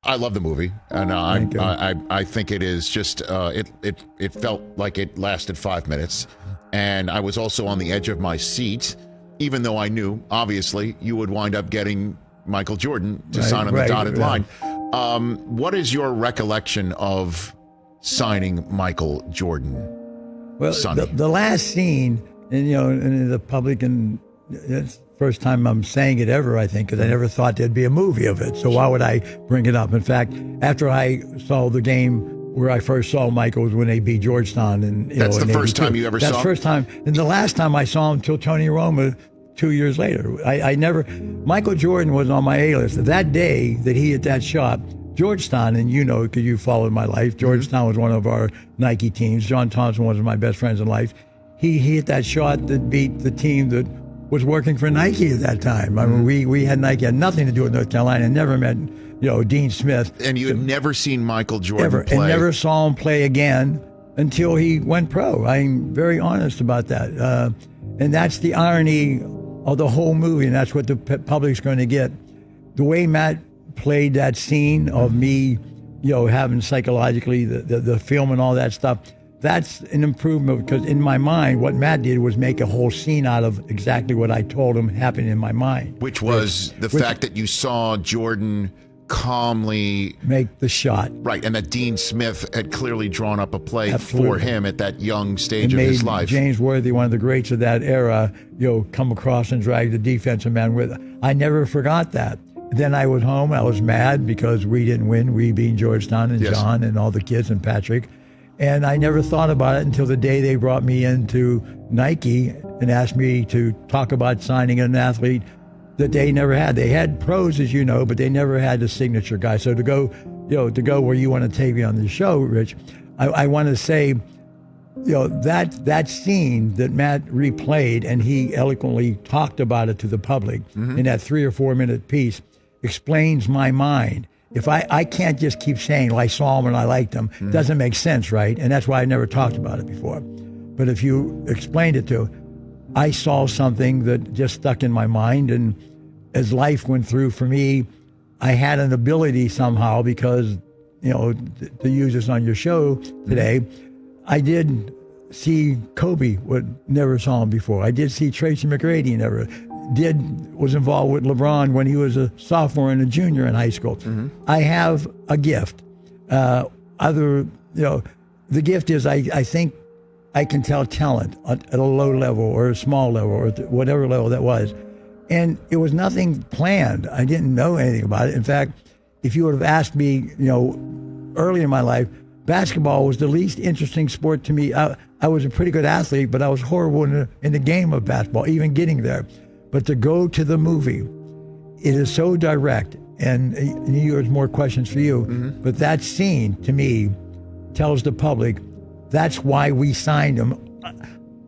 I love the movie, and I think it is just it felt like it lasted 5 minutes, and I was also on the edge of my seat, even though I knew obviously you would wind up getting Michael Jordan to sign on the dotted line. What is your recollection of signing Michael Jordan? Well, the last scene, and in the public, and it's first time I'm saying it ever, I think, because I never thought there'd be a movie of it. So why would I bring it up? In fact, after I saw the game where I first saw Michael was when they beat Georgetown. And that's the first time you ever saw him? That's the first time. And the last time I saw him till Tony Romo 2 years later. Michael Jordan was on my A-list. That day that he hit that shot, Georgetown, and because you followed my life, Georgetown was one of our Nike teams. John Thompson was one of my best friends in life. He hit that shot that beat the team that was working for Nike at that time. I mean, we had Nike, had nothing to do with North Carolina, never met, Dean Smith. And you had never seen Michael Jordan play? And never saw him play again until he went pro. I'm very honest about that. And that's the irony of the whole movie, and that's what the public's going to get. The way Matt played that scene of me, having psychologically the film and all that stuff, that's an improvement, because in my mind, what Matt did was make a whole scene out of exactly what I told him happened in my mind. Which was the fact that you saw Jordan calmly make the shot. Right, and that Dean Smith had clearly drawn up a play for him at that young stage of his life. James Worthy, one of the greats of that era, come across and drag the defensive man with. I never forgot that. Then I was home. I was mad because we didn't win. We beat Georgetown and John and all the kids and Patrick. And I never thought about it until the day they brought me into Nike and asked me to talk about signing an athlete that they never had. They had pros, as you know, but they never had a signature guy. So to go where you want to take me on the show, Rich, I want to say, that scene that Matt replayed, and he eloquently talked about it to the public in that 3 or 4 minute piece, explains my mind. If I can't just keep saying, well, I saw him and I liked him, it doesn't make sense, right? And that's why I never talked about it before. But if you explained it to, I saw something that just stuck in my mind, and as life went through for me, I had an ability somehow, because, to use this on your show today, I did see Kobe, never saw him before. I did see Tracy McGrady, was involved with LeBron when he was a sophomore and a junior in high school. I have a gift. The gift is I think I can tell talent at a low level or a small level or whatever level that was. And it was nothing planned. I didn't know anything about it. In fact, if you would have asked me, early in my life, basketball was the least interesting sport to me. I was a pretty good athlete, but I was horrible in the game of basketball, even getting there. But to go to the movie, it is so direct, and there's more questions for you, but that scene, to me, tells the public that's why we signed him.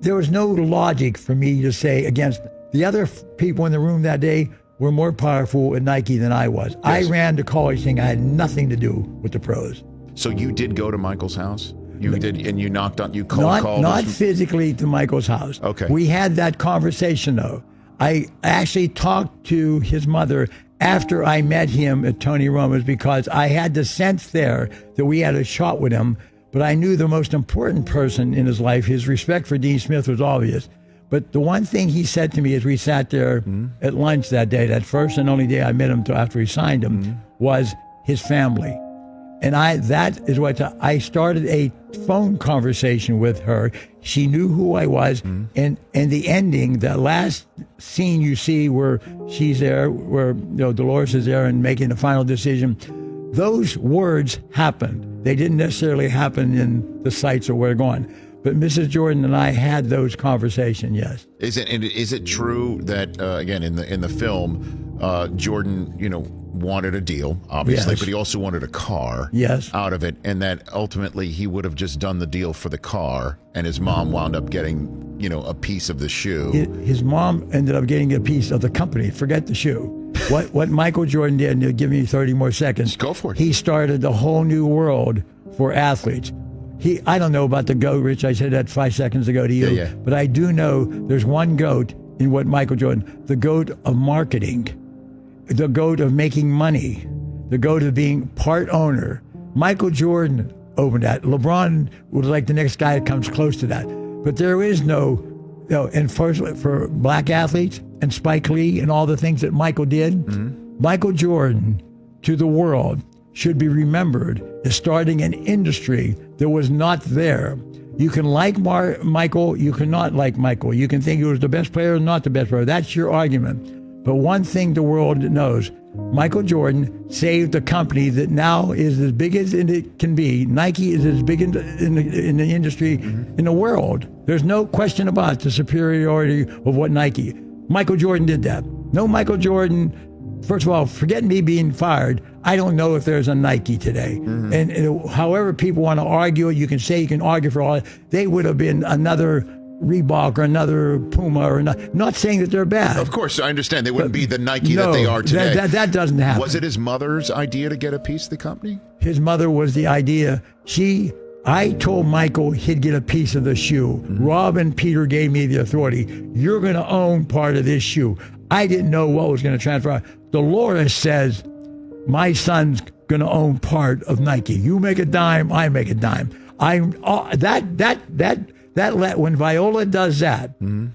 There was no logic for me to say against the other people in the room that day were more powerful at Nike than I was. Yes. I ran to college thinking I had nothing to do with the pros. So you did go to Michael's house? You did, and you knocked on, you called? Not physically to Michael's house. Okay. We had that conversation, though. I actually talked to his mother after I met him at Tony Romo's, because I had the sense there that we had a shot with him, but I knew the most important person in his life, his respect for Dean Smith, was obvious. But the one thing he said to me as we sat there at lunch that day, that first and only day I met him till after he signed him, was his family. And that is what I started a phone conversation with her. She knew who I was. And the ending, the last scene you see where she's there, where Dolores is there and making the final decision, those words happened. They didn't necessarily happen in the sites or where we're going. But Mrs. Jordan and I had those conversations, yes. Is it true that, again, in the film, Jordan, wanted a deal, obviously, but he also wanted a car out of it, and that ultimately he would have just done the deal for the car, and his mom wound up getting, a piece of the shoe. His mom ended up getting a piece of the company. Forget the shoe. What Michael Jordan did, and give me 30 more seconds. Go for it. He started the whole new world for athletes. I don't know about the GOAT, Rich. I said that 5 seconds ago to you. Yeah. But I do know there's one GOAT in what Michael Jordan, the GOAT of marketing, the GOAT of making money, to go to being part owner. Michael Jordan opened that. LeBron was like the next guy that comes close to that. But there is no, and for black athletes and Spike Lee and all the things that Michael did, Michael Jordan to the world should be remembered as starting an industry that was not there. You can like Michael, you cannot like Michael. You can think he was the best player or not the best player. That's your argument. But one thing the world knows, Michael Jordan saved a company that now is as big as it can be. Nike is as big in the industry in the world. There's no question about the superiority of what Nike. Michael Jordan did that. No Michael Jordan, first of all, forget me being fired. I don't know if there's a Nike today. And however people want to argue, you can argue for all that. They would have been another Reebok or another Puma or not saying that they're bad. Of course, I understand. They wouldn't be the Nike that they are today. That doesn't happen. Was it his mother's idea to get a piece of the company? His mother was the idea. I told Michael he'd get a piece of the shoe. Rob and Peter gave me the authority. You're going to own part of this shoe. I didn't know what was going to transfer. Dolores says, my son's going to own part of Nike. You make a dime, I make a dime. When Viola does that,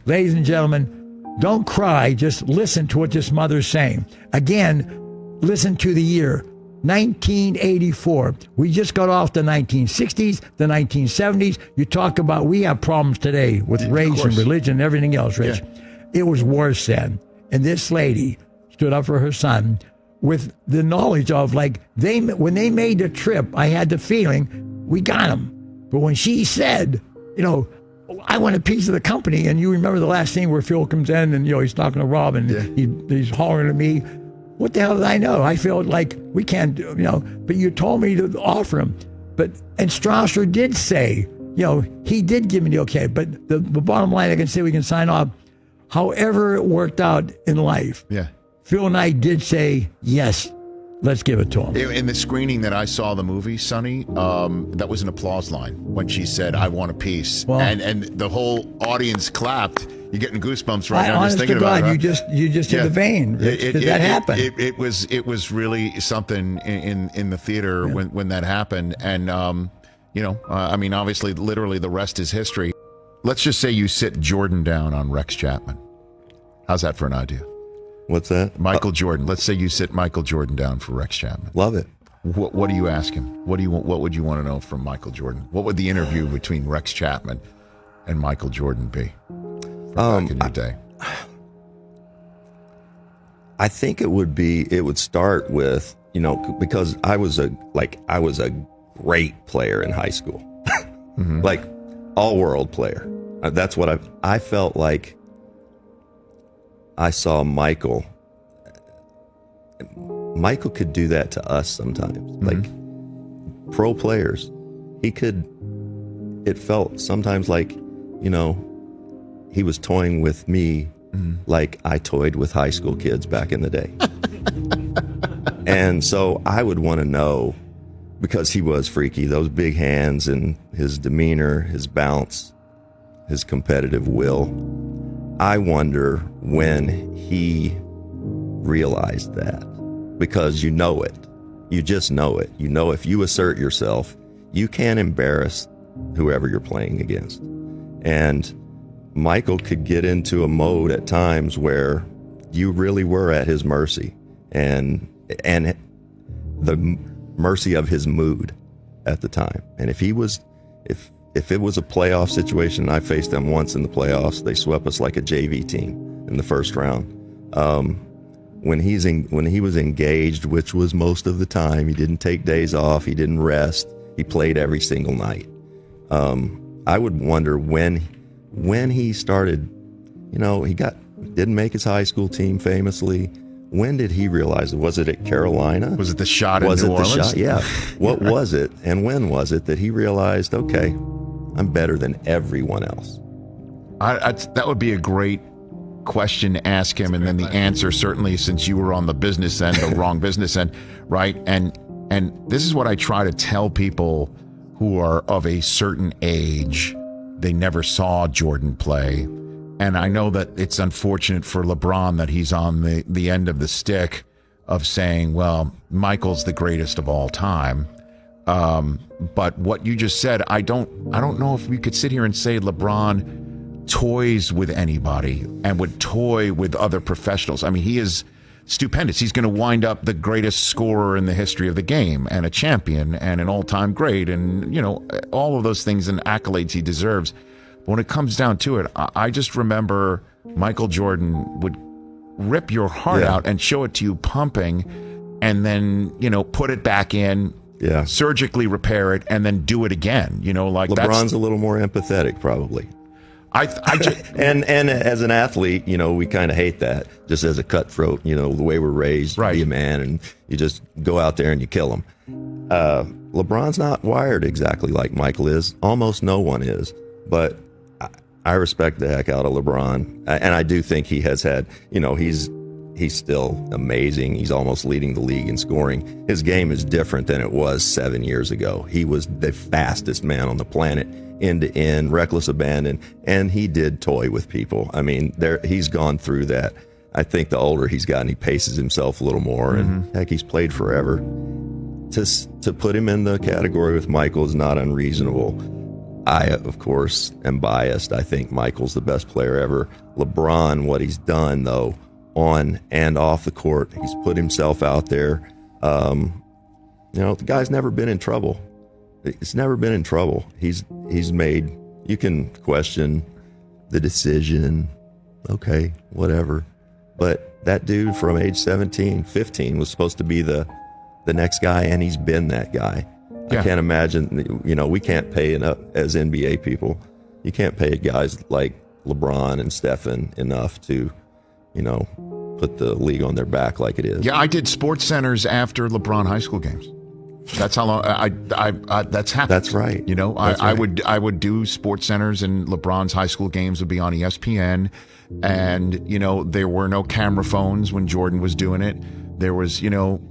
ladies and gentlemen, don't cry. Just listen to what this mother's saying. Again, listen to the year 1984. We just got off the 1960s, the 1970s. You talk about we have problems today with race and religion and everything else, Rich. Yeah. It was worse then. And this lady stood up for her son with the knowledge of when they made the trip, I had the feeling we got him. But when she said, I want a piece of the company, and you remember the last scene where Phil comes in and he's talking to Rob and he's hollering at me. What the hell did I know? I felt like we can't, but you told me to offer him. And Strasser did say, he did give me the okay. But the bottom line, I can say we can sign off. However it worked out in life, Phil and I did say, yes, let's give it to him. In the screening that I saw the movie, Sonny, that was an applause line when she said, I want a piece. Well, and the whole audience clapped. You're getting goosebumps right now just thinking about it. You just hit the vein. Did that happen? It was really something in the theater when that happened. And, obviously, literally the rest is history. Let's just say you sit Jordan down on Rex Chapman. How's that for an idea? What's that? Michael Jordan. Let's say you sit Michael Jordan down for Rex Chapman. Love it. What do you ask him? What would you want to know from Michael Jordan? What would the interview between Rex Chapman and Michael Jordan be? Back in your day. I think it would start with, because I was a great player in high school. Like all world player. That's what I felt like. I saw Michael could do that to us sometimes. Like pro players, it felt sometimes like, he was toying with me like I toyed with high school kids back in the day. And so I would want to know, because he was freaky, those big hands and his demeanor, his bounce, his competitive will. I wonder when he realized that, because you know it. You just know it. If you assert yourself, you can't embarrass whoever you're playing against. And Michael could get into a mode at times where you really were at his mercy and the mercy of his mood at the time. And if it was a playoff situation, I faced them once in the playoffs. They swept us like a JV team in the first round. When he was engaged, which was most of the time, he didn't take days off, he didn't rest, he played every single night. I would wonder when he started, he didn't make his high school team famously. When did he realize it? Was it at Carolina? Was it the shot in New Orleans? Shot? Yeah. What was it? And when was it that he realized, okay, I'm better than everyone else? That would be a great question to ask him, and then the answer, certainly, since you were on the business end, the wrong business end, right? And this is what I try to tell people who are of a certain age. They never saw Jordan play. And I know that it's unfortunate for LeBron that he's on the end of the stick of saying, well, Michael's the greatest of all time. But what you just said, I don't know if we could sit here and say LeBron toys with anybody and would toy with other professionals. I mean, he is stupendous. He's going to wind up the greatest scorer in the history of the game and a champion and an all-time great and, you know, all of those things and accolades he deserves. But when it comes down to it, I just remember Michael Jordan would rip your heart out and show it to you pumping and then, you know, put it back in, surgically repair it, and then do it again. You know, like LeBron's a little more empathetic, probably. I just, and as an athlete, you know, we kind of hate that, just as a cutthroat, you know, the way we're raised, be a man, and you just go out there and you kill him. LeBron's not wired exactly like Michael is. Almost no one is. But I respect the heck out of LeBron. And I do think he has had, you know, he's still amazing. He's almost leading the league in scoring. His game is different than it was 7 years ago. He was the fastest man on the planet, end to end, reckless abandon, and he did toy with people. I mean, he's gone through that. I think the older he's gotten, he paces himself a little more, and heck, he's played forever. To put him in the category with Michael is not unreasonable. I, of course, am biased. I think Michael's the best player ever. LeBron, what he's done, though, on and off the court, he's put himself out there. You know, the guy's never been in trouble. He's never been in trouble. He's made, you can question the decision, okay, whatever. But that dude from age 17, 15 was supposed to be the next guy, and he's been that guy. I can't imagine, you know, we can't pay enough as NBA people. You can't pay guys like LeBron and Stephen enough to, you know, put the league on their back like it is. Yeah, I did sports centers after LeBron high school games. That's how long that's happened. That's right. You know, I would do sports centers, and LeBron's high school games would be on ESPN. And, you know, there were no camera phones when Jordan was doing it. There was, you know,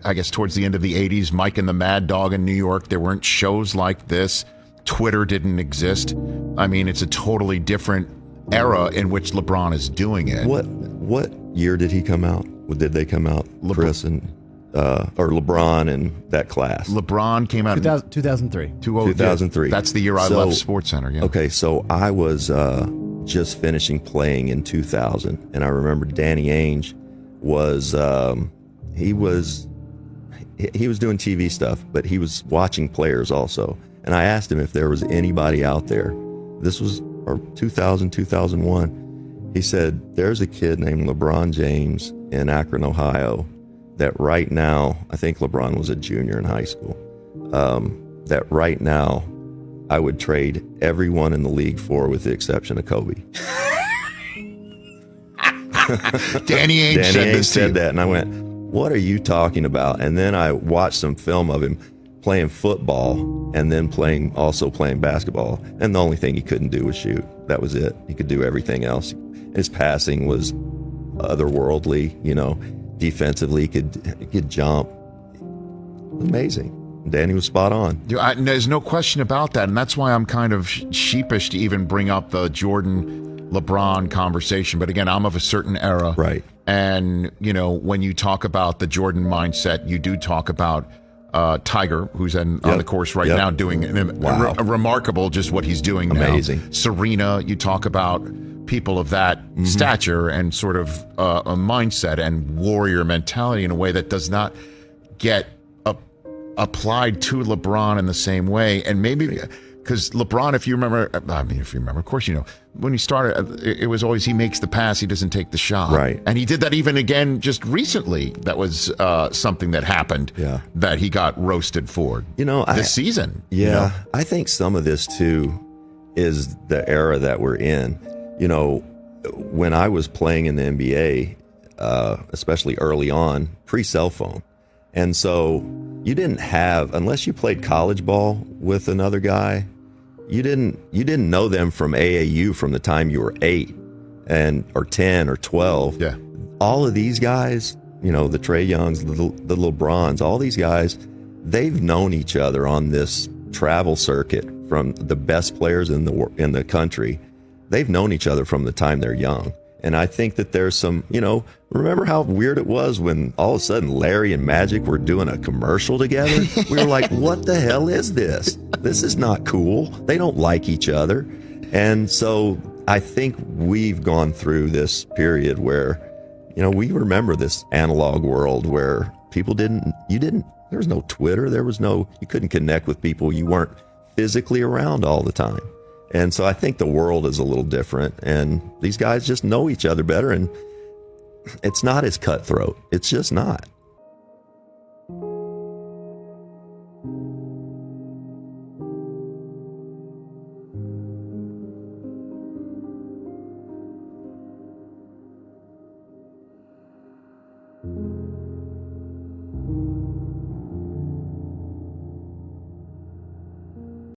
I guess towards the end of the 80s, Mike and the Mad Dog in New York, there weren't shows like this. Twitter didn't exist. I mean, it's a totally different era in which LeBron is doing it. What year did he come out? Did they come out, Chris and or LeBron and that class? LeBron came out 2003. 2003. That's the year I left SportsCenter. Yeah. Okay, so I was just finishing playing in 2000, and I remember Danny Ainge was he was doing TV stuff, but he was watching players also. And I asked him if there was anybody out there. This was 2000, 2001. He said, there's a kid named LeBron James in Akron, Ohio, that right now, I think LeBron was a junior in high school, that right now I would trade everyone in the league for, with the exception of Kobe. Danny Ainge said that, and I went, what are you talking about? And then I watched some film of him playing football and then also playing basketball. And the only thing he couldn't do was shoot. That was it. He could do everything else. His passing was otherworldly, you know. Defensively, he could jump. Amazing. Danny was spot on. There's no question about that. And that's why I'm kind of sheepish to even bring up the Jordan-LeBron conversation. But again, I'm of a certain era. Right. And, you know, when you talk about the Jordan mindset, you do talk about Tiger, who's on the course right now doing a remarkable, just what he's doing Amazing. now. Serena, you talk about people of that stature and sort of a mindset and warrior mentality in a way that does not get applied to LeBron in the same way. And maybe because LeBron, if you remember, of course, you know, when he started, it was always he makes the pass, he doesn't take the shot. Right. And he did that even again just recently. That was something that happened that he got roasted for, you know, this season. Yeah. You know? I think some of this too is the era that we're in. You know, when I was playing in the NBA, especially early on, pre-cell phone. And so you didn't have, unless you played college ball with another guy, you didn't know them from AAU from the time you were 8 or 10 or 12. Yeah. All of these guys, you know, the Trae Youngs, the LeBrons, all these guys, they've known each other on this travel circuit from the best players in the country. They've known each other from the time they're young. And I think that there's some, remember how weird it was when all of a sudden Larry and Magic were doing a commercial together? We were like, what the hell is this? This is not cool. They don't like each other. And so I think we've gone through this period where, we remember this analog world where people there was no Twitter. You couldn't connect with people. You weren't physically around all the time. And so I think the world is a little different, and these guys just know each other better, and it's not as cutthroat. It's just not.